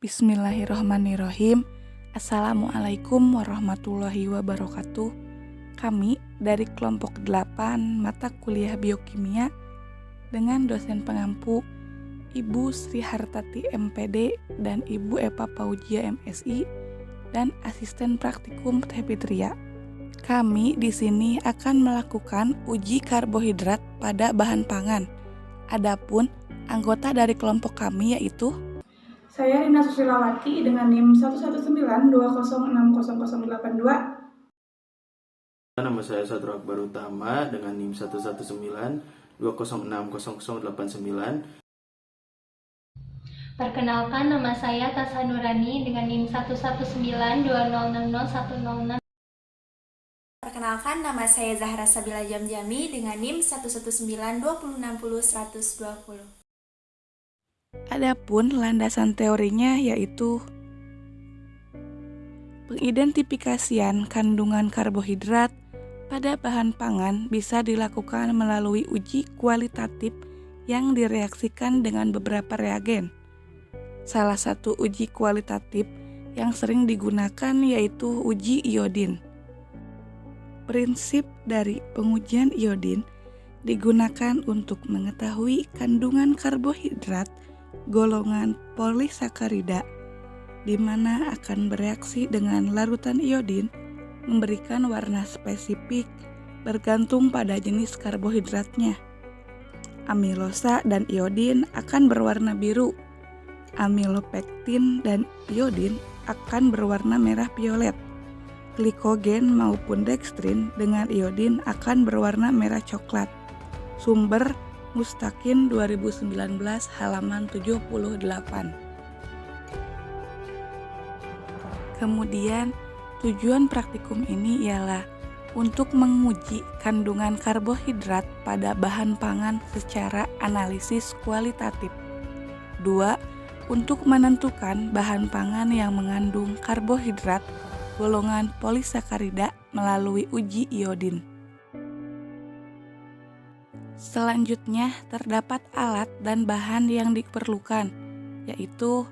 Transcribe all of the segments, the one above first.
Bismillahirrohmanirrohim. Assalamualaikum warahmatullahi wabarakatuh. Kami dari kelompok 8 mata kuliah biokimia dengan dosen pengampu Ibu Sri Hartati MPD dan Ibu Eva Paujia MSI dan asisten praktikum Teh Fitria. Kami di sini akan melakukan uji karbohidrat pada bahan pangan. Adapun anggota dari kelompok kami yaitu saya Rina Susilawati dengan NIM 119206082. Nama saya Satrio Akbar Utama dengan NIM 11920608089. Perkenalkan, nama saya Tasha Nurani dengan NIM 1192060600106. Perkenalkan, nama saya Zahra Sabila Jamjami dengan NIM 11920600120. Adapun landasan teorinya yaitu pengidentifikasian kandungan karbohidrat pada bahan pangan bisa dilakukan melalui uji kualitatif yang direaksikan dengan beberapa reagen. Salah satu uji kualitatif yang sering digunakan yaitu uji iodin. Prinsip dari pengujian iodin digunakan untuk mengetahui kandungan karbohidrat golongan polisakarida, di mana akan bereaksi dengan larutan iodin memberikan warna spesifik bergantung pada jenis karbohidratnya. Amilosa dan iodin akan berwarna biru, amilopektin dan iodin akan berwarna merah violet, glikogen maupun dekstrin dengan iodin akan berwarna merah coklat. Sumber Mustakin 2019 halaman 78. Kemudian tujuan praktikum ini ialah untuk menguji kandungan karbohidrat pada bahan pangan secara analisis kualitatif. 2. Untuk menentukan bahan pangan yang mengandung karbohidrat golongan polisakarida melalui uji iodin. Selanjutnya, terdapat alat dan bahan yang diperlukan, yaitu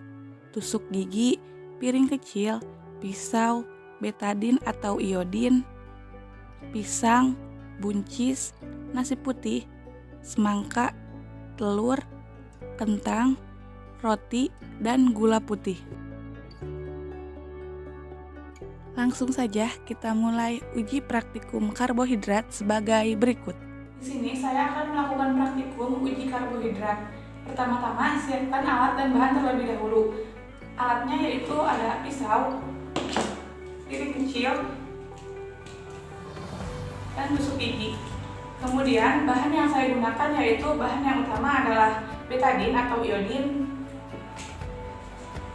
tusuk gigi, piring kecil, pisau, betadin atau iodin, pisang, buncis, nasi putih, semangka, telur, kentang, roti, dan gula putih. Langsung saja kita mulai uji praktikum karbohidrat sebagai berikut. Di sini saya akan melakukan praktikum uji karbohidrat. Pertama-tama siapkan alat dan bahan terlebih dahulu. Alatnya yaitu ada pisau, piring kecil, dan tusuk gigi. Kemudian bahan yang saya gunakan yaitu bahan yang utama adalah betadin atau iodin,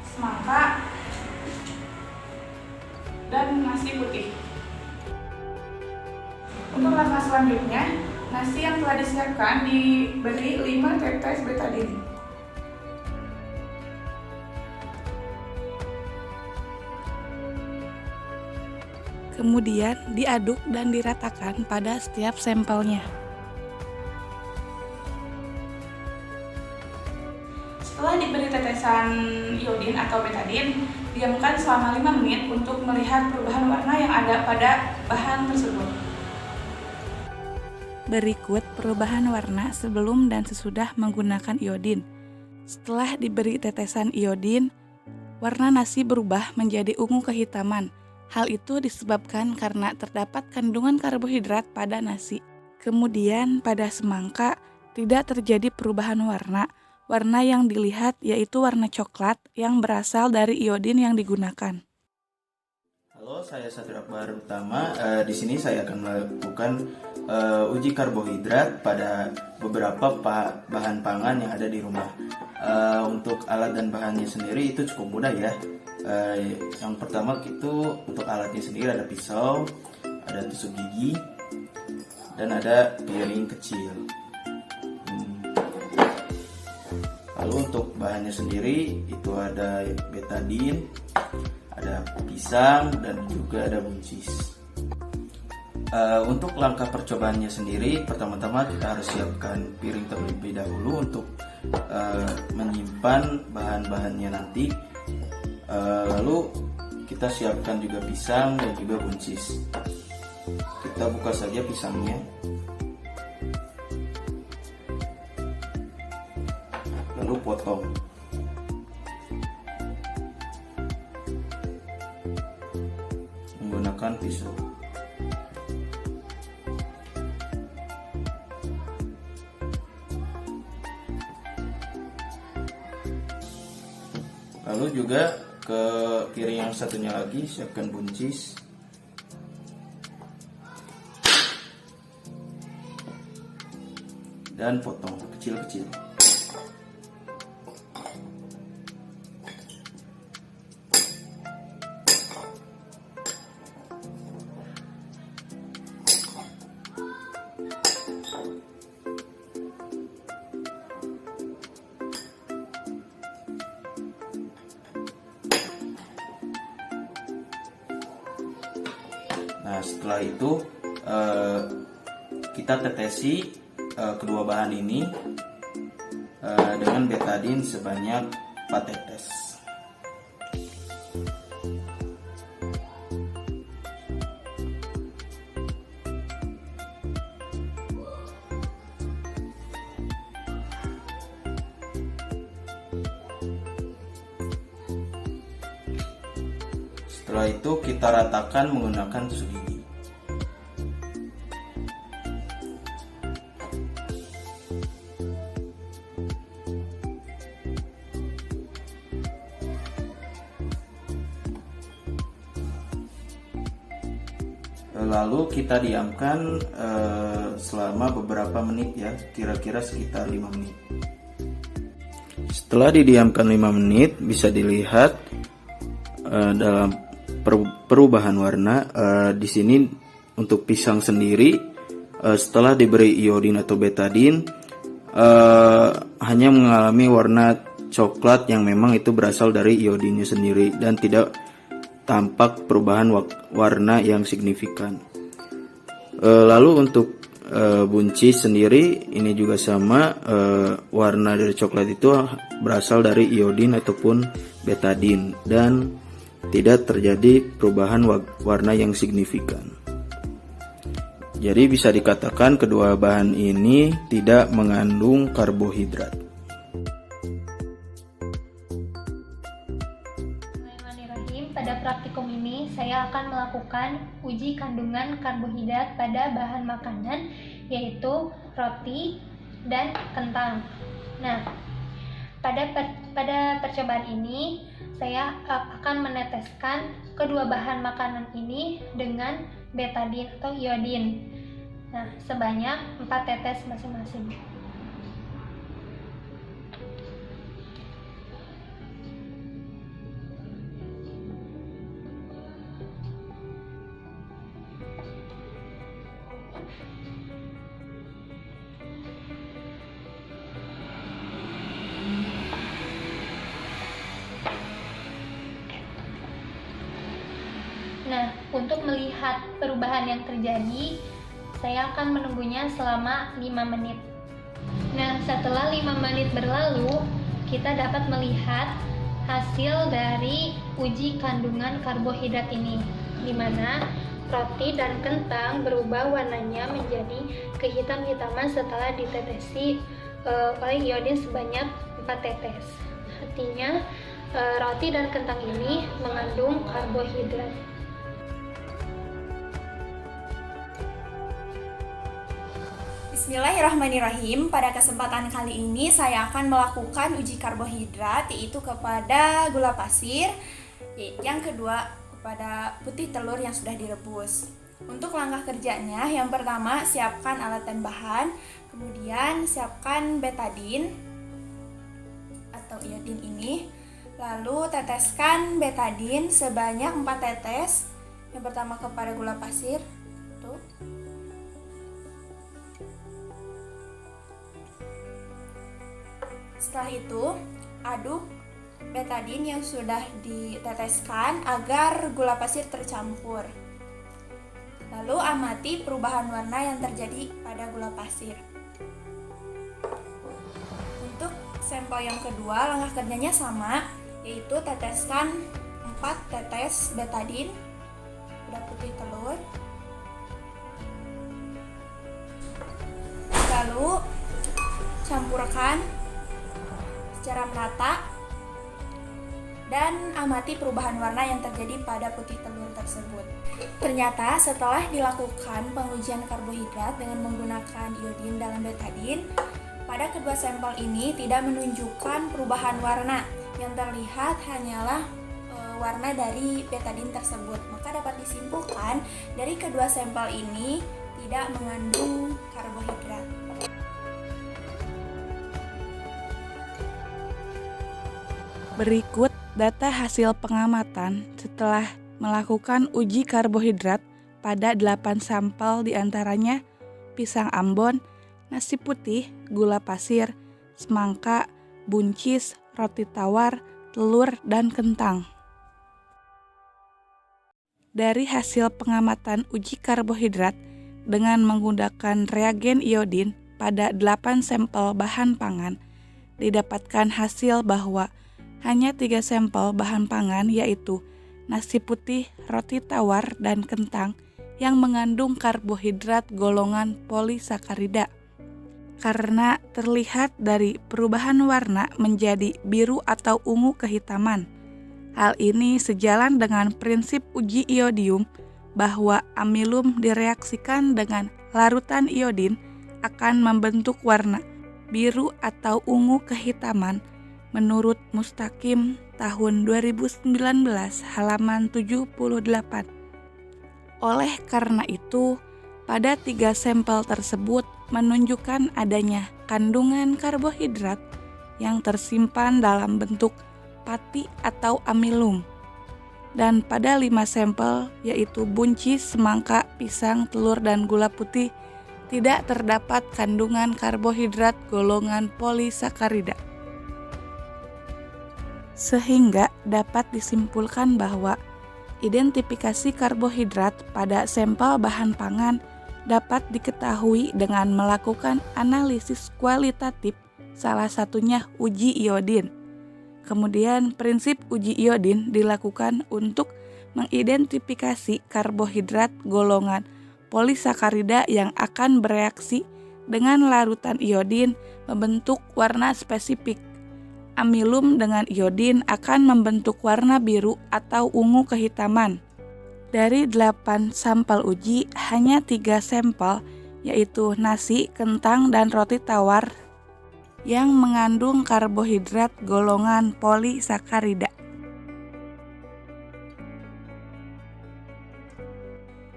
semangka, dan nasi putih. Untuk langkah selanjutnya, nasi yang telah disiapkan diberi 5 tetes betadin. Kemudian diaduk dan diratakan pada setiap sampelnya. Setelah diberi tetesan iodin atau betadin, diamkan selama 5 menit untuk melihat perubahan warna yang ada pada bahan tersebut. Berikut perubahan warna sebelum dan sesudah menggunakan iodin. Setelah diberi tetesan iodin, warna nasi berubah menjadi ungu kehitaman. Hal itu disebabkan karena terdapat kandungan karbohidrat pada nasi. Kemudian pada semangka tidak terjadi perubahan warna. Warna yang dilihat yaitu warna coklat yang berasal dari iodin yang digunakan. Halo, saya Satrio Akbar Utama. Di sini saya akan melakukan uji karbohidrat pada beberapa bahan pangan yang ada di rumah. Untuk alat dan bahannya sendiri itu cukup mudah ya. Yang pertama itu untuk alatnya sendiri ada pisau, ada tusuk gigi, dan ada piring kecil. Lalu untuk bahannya sendiri itu ada betadin, ada pisang, dan juga ada buncis. Untuk langkah percobaannya sendiri, pertama-tama kita harus siapkan piring terlebih dahulu untuk menyimpan bahan-bahannya nanti. Lalu kita siapkan juga pisang dan juga buncis. Kita buka saja pisangnya. Lalu potong. Menggunakan pisau. Lalu juga ke piring yang satunya lagi siapkan buncis. Dan potong kecil-kecil. Nah, setelah itu kita tetesi kedua bahan ini dengan betadine sebanyak 4 tetes. Setelah itu kita ratakan menggunakan tusuk gigi. Lalu kita diamkan selama beberapa menit ya, kira-kira sekitar 5 menit. Setelah didiamkan 5 menit, bisa dilihat dalam perubahan warna. Di sini untuk pisang sendiri, setelah diberi iodin atau betadine, hanya mengalami warna coklat yang memang itu berasal dari iodinnya sendiri dan tidak tampak perubahan warna yang signifikan. Lalu untuk buncis sendiri ini juga sama, warna dari coklat itu berasal dari iodin ataupun betadine dan tidak terjadi perubahan warna yang signifikan. Jadi bisa dikatakan kedua bahan ini tidak mengandung karbohidrat. Pada praktikum ini, saya akan melakukan uji kandungan karbohidrat pada bahan makanan, yaitu roti dan kentang. Nah, pada percobaan ini, saya akan meneteskan kedua bahan makanan ini dengan betadine atau iodin. Nah, sebanyak 4 tetes masing-masing. Nah, untuk melihat perubahan yang terjadi, saya akan menunggunya selama 5 menit. Nah, setelah 5 menit berlalu, kita dapat melihat hasil dari uji kandungan karbohidrat ini, di mana roti dan kentang berubah warnanya menjadi kehitam-hitaman setelah ditetesi oleh iodin sebanyak 4 tetes. Artinya, roti dan kentang ini mengandung karbohidrat. Bismillahirrahmanirrahim. Pada kesempatan kali ini saya akan melakukan uji karbohidrat, yaitu kepada gula pasir, yang kedua kepada putih telur yang sudah direbus. Untuk langkah kerjanya, yang pertama siapkan alat dan bahan, kemudian siapkan betadine atau iodin ini, lalu teteskan betadine sebanyak 4 tetes. Yang pertama kepada gula pasir, tuh. Setelah itu, aduk betadine yang sudah diteteskan agar gula pasir tercampur. Lalu amati perubahan warna yang terjadi pada gula pasir. Untuk sampel yang kedua, langkah kerjanya sama, yaitu teteskan 4 tetes betadin pada putih telur. Lalu campurkan secara merata dan amati perubahan warna yang terjadi pada putih telur tersebut. Ternyata setelah dilakukan pengujian karbohidrat dengan menggunakan iodin dalam betadin, pada kedua sampel ini tidak menunjukkan perubahan warna. Yang terlihat hanyalah warna dari betadin tersebut. Maka dapat disimpulkan dari kedua sampel ini tidak mengandung karbohidrat. Berikut data hasil pengamatan setelah melakukan uji karbohidrat pada 8 sampel diantaranya pisang Ambon, nasi putih, gula pasir, semangka, buncis, roti tawar, telur, dan kentang. Dari hasil pengamatan uji karbohidrat dengan menggunakan reagen iodin pada 8 sampel bahan pangan, didapatkan hasil bahwa hanya 3 sampel bahan pangan yaitu nasi putih, roti tawar, dan kentang yang mengandung karbohidrat golongan polisakarida. Karena terlihat dari perubahan warna menjadi biru atau ungu kehitaman. Hal ini sejalan dengan prinsip uji iodium bahwa amilum direaksikan dengan larutan iodin akan membentuk warna biru atau ungu kehitaman menurut Mustaqim tahun 2019 halaman 78. Oleh karena itu, pada 3 sampel tersebut menunjukkan adanya kandungan karbohidrat yang tersimpan dalam bentuk pati atau amilum. Dan pada 5 sampel yaitu buncis, semangka, pisang, telur, dan gula putih tidak terdapat kandungan karbohidrat golongan polisakarida. Sehingga dapat disimpulkan bahwa identifikasi karbohidrat pada sampel bahan pangan dapat diketahui dengan melakukan analisis kualitatif, salah satunya uji iodin. Kemudian prinsip uji iodin dilakukan untuk mengidentifikasi karbohidrat golongan polisakarida yang akan bereaksi dengan larutan iodin membentuk warna spesifik. Amilum dengan iodin akan membentuk warna biru atau ungu kehitaman. Dari 8 sampel uji, hanya 3 sampel, yaitu nasi, kentang, dan roti tawar, yang mengandung karbohidrat golongan polisakarida.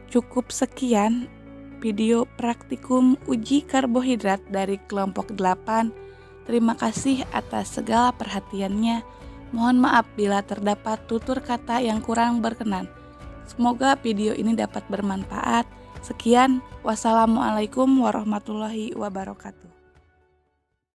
Cukup sekian video praktikum uji karbohidrat dari kelompok 8. Terima kasih atas segala perhatiannya. Mohon maaf bila terdapat tutur kata yang kurang berkenan. Semoga video ini dapat bermanfaat. Sekian, wassalamualaikum warahmatullahi wabarakatuh.